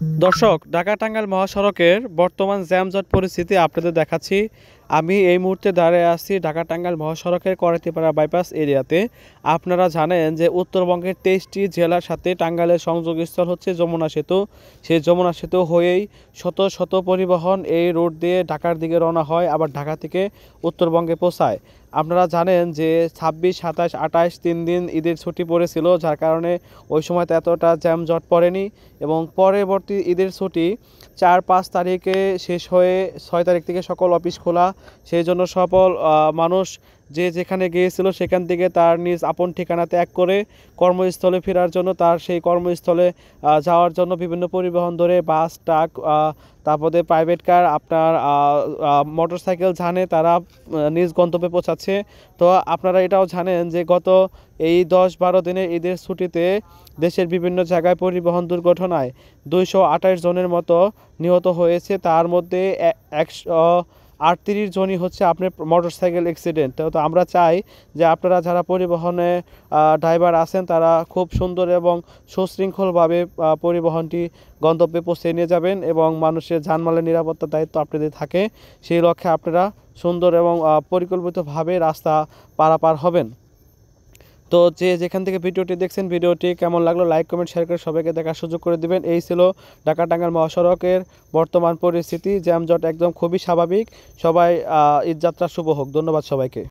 দর্শক, ঢাকা-টাঙ্গাইল মহাসড়কের বর্তমান জ্যামজট পরিস্থিতি আপনাদের দেখাচ্ছি। আমি এই মুহূর্তে দাঁড়িয়ে আছি ঢাকা-টাঙ্গাইল মহাসড়কের করাতিপাড়া বাইপাস এরিয়াতে। আপনারা জানেন যে উত্তরবঙ্গের 23টি জেলার সাথে টাঙ্গাইলের সংযোগস্থল হচ্ছে যমুনা সেতু। সেই যমুনা সেতু হয়েই শত শত পরিবহন এই রোড দিয়ে ঢাকার দিকে রওনা হয়, আবার ঢাকা থেকে উত্তরবঙ্গে পৌঁছায়। আপনারা জানেন যে 26, 27, 28 3 দিন ঈদের ছুটি পড়েছিল, যার কারণে ওই সময় এতটা জ্যামজট পড়েনি। এবং পরবর্তী ঈদের ছুটি 4-5 তারিখে শেষ হয়ে 6 তারিখ থেকে সকল অফিস খোলা। সেই জন্য সকল মানুষ যে যেখানে গিয়েছিল সেখান থেকে তার নিজ আপন ঠিকানা ত্যাগ করে কর্মস্থলে ফেরার জন্য, তার সেই কর্মস্থলে যাওয়ার জন্য বিভিন্ন পরিবহন ধরে বাস, ট্রাক, তারপরে প্রাইভেট কার, আপনার মোটরসাইকেল জানে তারা নিজ গন্তব্যে পৌঁছাচ্ছে। তো আপনারা এটাও জানেন যে গত এই 10-12 দিনের ঈদের ছুটিতে দেশের বিভিন্ন জায়গায় পরিবহন দুর্ঘটনায় 228 জনের মতো নিহত হয়েছে। তার মধ্যে 138 জনই হচ্ছে আপনার মোটরসাইকেল অ্যাক্সিডেন্ট। তো আমরা চাই যে আপনারা যারা পরিবহনে ড্রাইভার আছেন তারা খুব সুন্দর এবং সুশৃঙ্খলভাবে পরিবহনটি গন্তব্যে পৌঁছে নিয়ে যাবেন এবং মানুষের জানমালের নিরাপত্তার দায়িত্ব আপনাদের থাকে। সেই লক্ষ্যে আপনারা সুন্দর এবং পরিকল্পিতভাবে রাস্তা পারাপার হবেন। তো যে যেখান থেকে ভিডিওটি দেখছেন, ভিডিওটি কেমন লাগলো লাইক, কমেন্ট, শেয়ার করে সবাইকে দেখার সুযোগ করে দিবেন। এই ছিল ঢাকা-টাঙ্গাইল মহাসড়কের বর্তমান পরিস্থিতি। জ্যামজট একদম খুবই স্বাভাবিক। সবাই ঈদযাত্রা শুভ হোক। ধন্যবাদ সবাইকে।